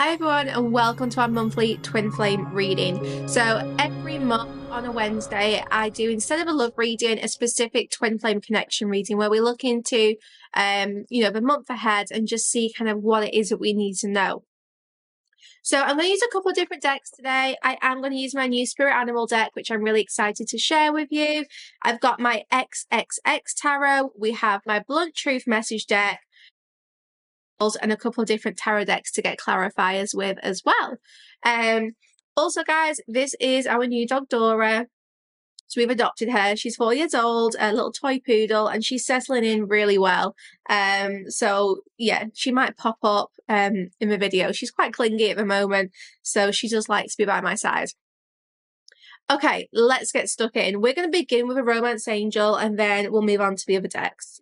Hi everyone and welcome to our monthly twin flame reading. So every month on a Wednesday I do, instead of a love reading, a specific twin flame connection reading where we look into the month ahead and just see kind of what it is that we need to know. So I'm going to use a couple of different decks today. I am going to use my new spirit animal deck, which I'm really excited to share with you. I've got my XXX tarot. We have my blunt truth message deck and a couple of different tarot decks to get clarifiers with as well. Also, guys, this is our new dog Dora. So we've adopted her. She's 4 years old, a little toy poodle, and she's settling in really well. So yeah, she might pop up in the video. She's quite clingy at the moment, so she just likes to be by my side. Okay, let's get stuck in. We're going to begin with a romance angel, and then we'll move on to the other decks.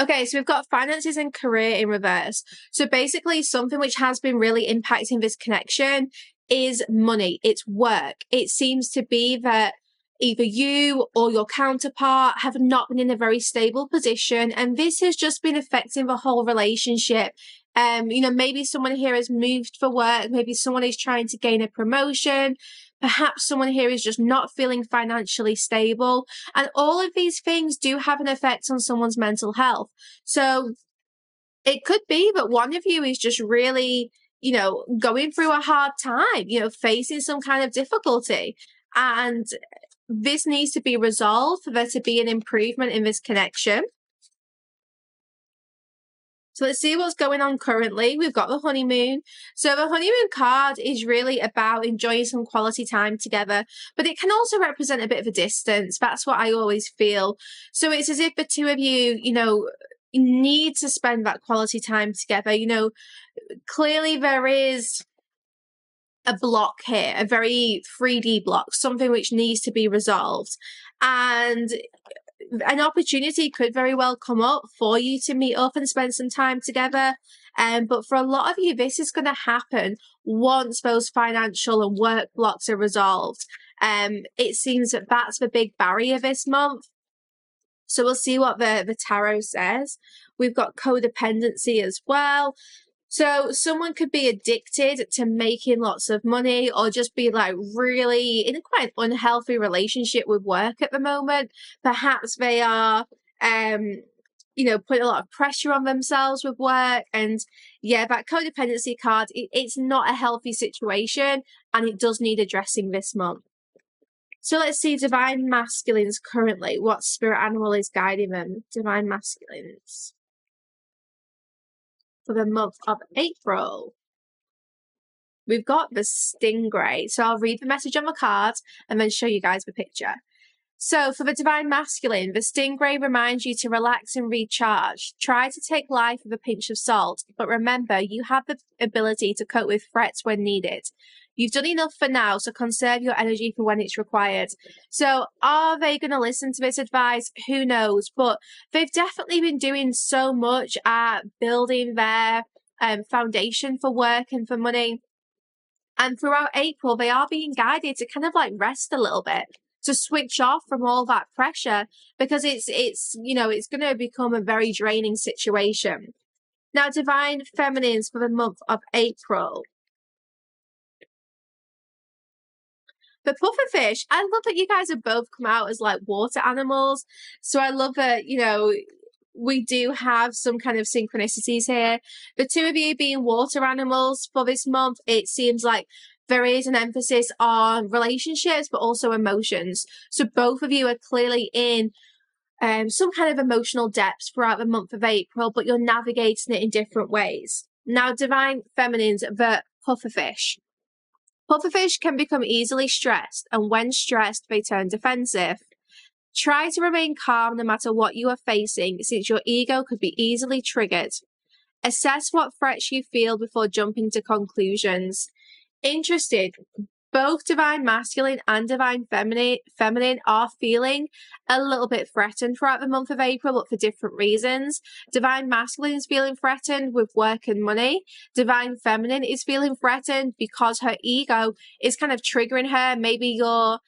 Okay, so we've got finances and career in reverse. So basically something which has been really impacting this connection is money, it's work. It seems to be that either you or your counterpart have not been in a very stable position, and this has just been affecting the whole relationship. Maybe someone here has moved for work, maybe someone is trying to gain a promotion, perhaps someone here is just not feeling financially stable. And all of these things do have an effect on someone's mental health. So it could be that one of you is just really, going through a hard time, facing some kind of difficulty. And this needs to be resolved for there to be an improvement in this connection. So let's see what's going on currently. We've got the honeymoon. So the honeymoon card is really about enjoying some quality time together, but it can also represent a bit of a distance. That's what I always feel. So it's as if the two of you, need to spend that quality time together. Clearly there is a block here, a very 3D block, something which needs to be resolved. And an opportunity could very well come up for you to meet up and spend some time together. But for a lot of you, this is going to happen once those financial and work blocks are resolved. It seems that that's the big barrier this month. So we'll see what the tarot says. We've got codependency as well. So someone could be addicted to making lots of money, or just be like really in a quite unhealthy relationship with work at the moment. Perhaps they are, putting a lot of pressure on themselves with work. And yeah, that codependency card, it's not a healthy situation, and it does need addressing this month. So let's see divine masculines currently. What spirit animal is guiding them? Divine masculines for the month of April. We've got the stingray. So I'll read the message on the card and then show you guys the picture. So for the divine masculine, the stingray reminds you to relax and recharge. Try to take life with a pinch of salt, but remember, you have the ability to cope with threats when needed. You've done enough for now, so conserve your energy for when it's required. So are they going to listen to this advice? Who knows? But they've definitely been doing so much at building their foundation for work and for money. And throughout April, they are being guided to kind of like rest a little bit, to switch off from all that pressure, because it's going to become a very draining situation. Now, divine feminines for the month of April. The pufferfish, I love that you guys have both come out as like water animals. So I love that, we do have some kind of synchronicities here. The two of you being water animals for this month, it seems like there is an emphasis on relationships, but also emotions. So both of you are clearly in some kind of emotional depth throughout the month of April, but you're navigating it in different ways. Now, divine feminines, the pufferfish. Pufferfish can become easily stressed, and when stressed, they turn defensive. Try to remain calm no matter what you are facing, since your ego could be easily triggered. Assess what threats you feel before jumping to conclusions. Interested, both divine masculine and divine feminine are feeling a little bit threatened throughout the month of April, but for different reasons. Divine masculine is feeling threatened with work and money. Divine feminine is feeling threatened because her ego is kind of triggering her. Maybe you're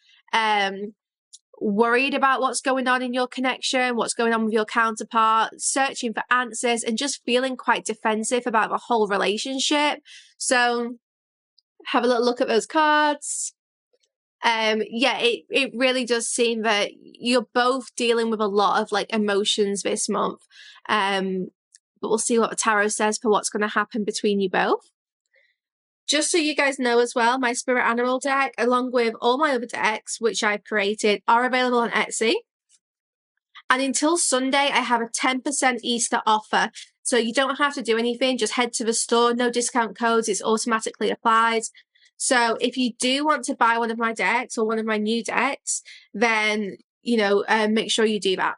worried about what's going on in your connection, what's going on with your counterpart, searching for answers, and just feeling quite defensive about the whole relationship. So have a little look at those cards. Yeah, it really does seem that you're both dealing with a lot of like emotions this month. But we'll see what the tarot says for what's going to happen between you both. Just so you guys know as well, my spirit animal deck, along with all my other decks, which I've created, are available on Etsy. And until Sunday, I have a 10% Easter offer. So you don't have to do anything. Just head to the store. No discount codes. It's automatically applied. So if you do want to buy one of my decks or one of my new decks, then, make sure you do that.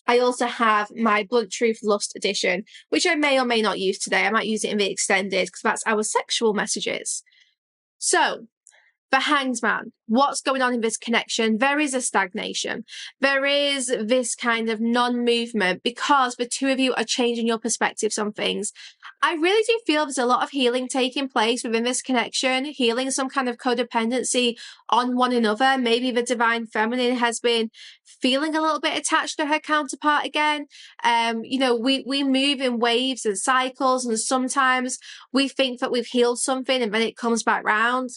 I also have my Blunt Truth Lust edition, which I may or may not use today. I might use it in the extended because that's our sexual messages. So the Hanged Man, what's going on in this connection? There is a stagnation. There is this kind of non-movement because the two of you are changing your perspectives on things. I really do feel there's a lot of healing taking place within this connection, healing some kind of codependency on one another. Maybe the Divine Feminine has been feeling a little bit attached to her counterpart again. We move in waves and cycles, and sometimes we think that we've healed something and then it comes back round.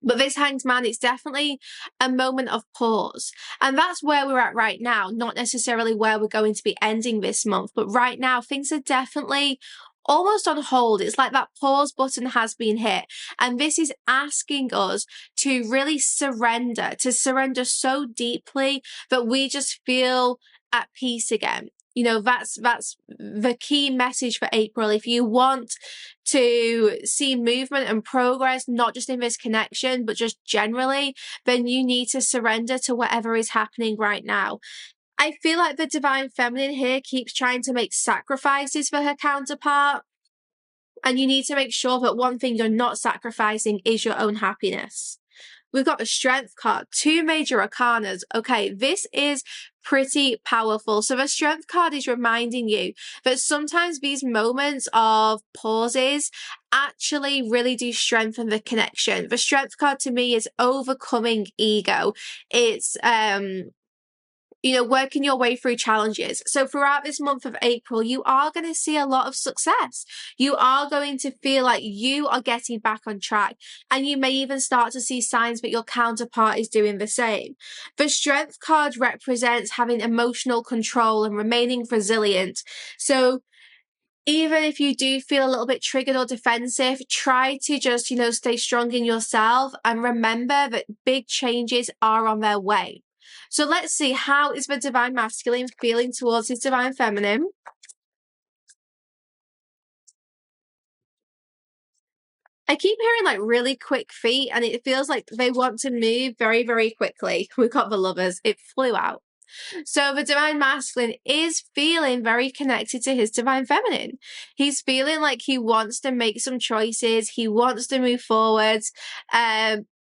But this Hanged Man, it's definitely a moment of pause. And that's where we're at right now, not necessarily where we're going to be ending this month. But right now, things are definitely almost on hold. It's like that pause button has been hit. And this is asking us to really surrender, so deeply that we just feel at peace again. That's the key message for April. If you want to see movement and progress, not just in this connection, but just generally, then you need to surrender to whatever is happening right now. I feel like the Divine Feminine here keeps trying to make sacrifices for her counterpart. And you need to make sure that one thing you're not sacrificing is your own happiness. We've got the Strength card, 2 major arcanas. Okay, this is pretty powerful. So the Strength card is reminding you that sometimes these moments of pauses actually really do strengthen the connection. The Strength card to me is overcoming ego. It's working your way through challenges. So throughout this month of April, you are going to see a lot of success. You are going to feel like you are getting back on track. And you may even start to see signs that your counterpart is doing the same. The Strength card represents having emotional control and remaining resilient. So even if you do feel a little bit triggered or defensive, try to just, stay strong in yourself and remember that big changes are on their way. So let's see, how is the Divine Masculine feeling towards his Divine Feminine? I keep hearing like really quick feet and it feels like they want to move very, very quickly. We've got the Lovers. It flew out. So the Divine Masculine is feeling very connected to his Divine Feminine. He's feeling like he wants to make some choices. He wants to move forwards.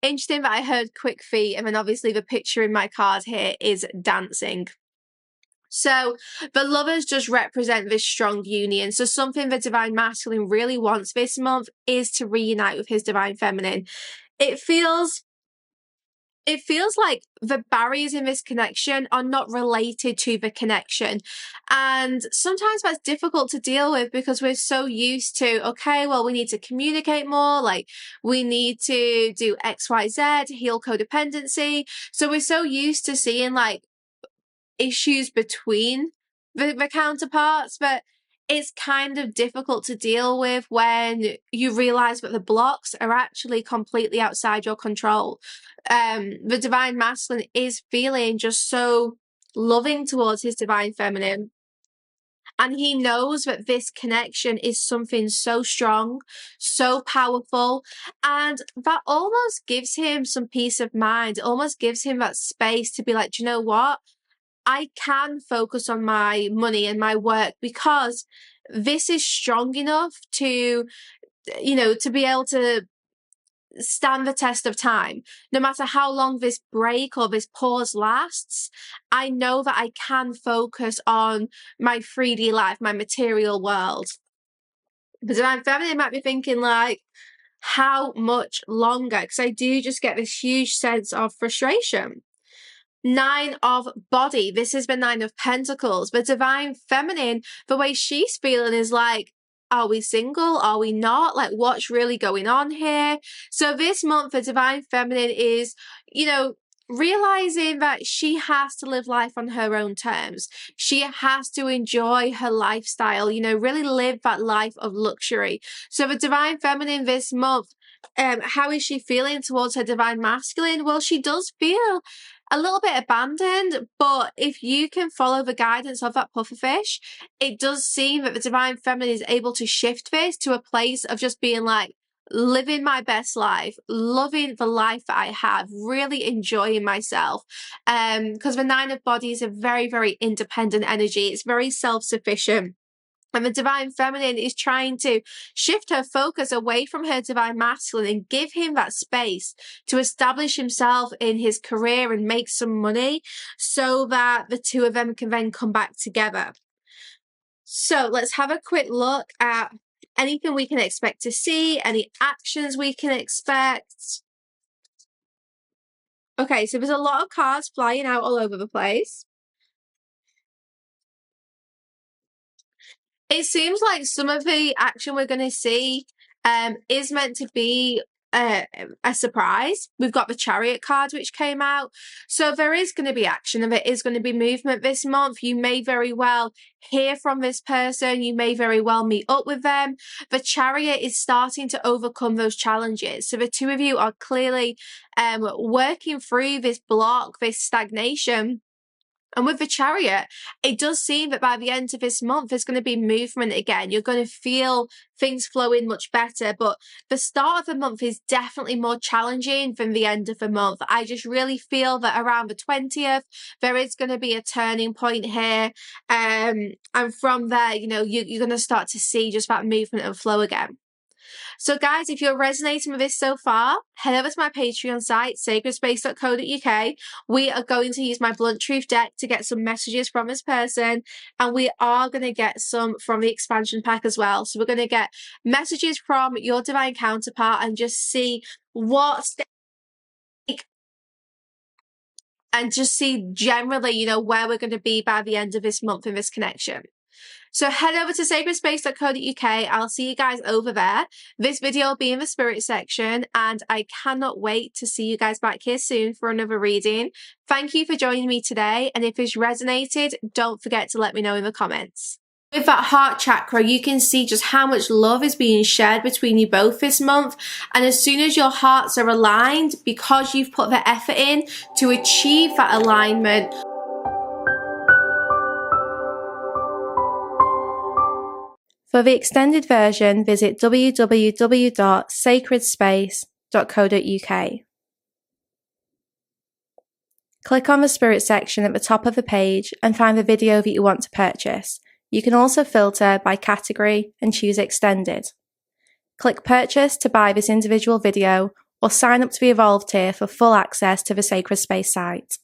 Interesting that I heard quick feet, and then obviously the picture in my card here is dancing. So the Lovers just represent this strong union. So something the Divine Masculine really wants this month is to reunite with his Divine Feminine. It feels like the barriers in this connection are not related to the connection. And sometimes that's difficult to deal with because we're so used to, okay, well, we need to communicate more. Like we need to do X, Y, Z, heal codependency. So we're so used to seeing like issues between the counterparts, but it's kind of difficult to deal with when you realize that the blocks are actually completely outside your control. The Divine Masculine is feeling just so loving towards his Divine Feminine. And he knows that this connection is something so strong, so powerful, and that almost gives him some peace of mind. It almost gives him that space to be like, do you know what? I can focus on my money and my work because this is strong enough to, to be able to stand the test of time. No matter how long this break or this pause lasts, I know that I can focus on my 3D life, my material world. The Divine Feminine might be thinking like, how much longer? Because I do just get this huge sense of frustration. Nine of Body. This is the Nine of Pentacles. The Divine Feminine, the way she's feeling is like, are we single? Are we not? Like, what's really going on here? So this month, the Divine Feminine is, you know, realizing that she has to live life on her own terms. She has to enjoy her lifestyle, you know, really live that life of luxury. So the Divine Feminine this month, how is she feeling towards her Divine Masculine? Well, she does feel a little bit abandoned, but if you can follow the guidance of that pufferfish, it does seem that the Divine Feminine is able to shift this to a place of just being like, living my best life, loving the life that I have, really enjoying myself. Because the Nine of Body is a very, very independent energy. It's very self-sufficient. And the Divine Feminine is trying to shift her focus away from her Divine Masculine and give him that space to establish himself in his career and make some money so that the two of them can then come back together. So let's have a quick look at anything we can expect to see, any actions we can expect. Okay, so there's a lot of cards flying out all over the place. It seems like some of the action we're going to see is meant to be a surprise. We've got the Chariot card which came out. So there is going to be action and there is going to be movement this month. You may very well hear from this person. You may very well meet up with them. The Chariot is starting to overcome those challenges. So the two of you are clearly working through this block, this stagnation. And with the Chariot, it does seem that by the end of this month, there's going to be movement again. You're going to feel things flowing much better. But the start of the month is definitely more challenging than the end of the month. I just really feel that around the 20th, there is going to be a turning point here. And from there, you know, you're going to start to see just that movement and flow again. So guys, if you're resonating with this so far, head over to my Patreon site, sacredspace.co.uk. We are going to use my Blunt Truth deck to get some messages from this person, and we are going to get some from the expansion pack as well. So we're going to get messages from your divine counterpart and just see what's and just see generally, you know, where we're going to be by the end of this month in this connection. So head over to sacredspace.co.uk. I'll see you guys over there. This video will be in the spirit section, and I cannot wait to see you guys back here soon for another reading. Thank you for joining me today, and if it's resonated, don't forget to let me know in the comments. With that heart chakra, you can see just how much love is being shared between you both this month. And as soon as your hearts are aligned, because you've put the effort in to achieve that alignment, for the extended version, visit www.sacredspace.co.uk. Click on the Spirit section at the top of the page and find the video that you want to purchase. You can also filter by category and choose Extended. Click Purchase to buy this individual video or sign up to the Evolved tier for full access to the Sacred Space site.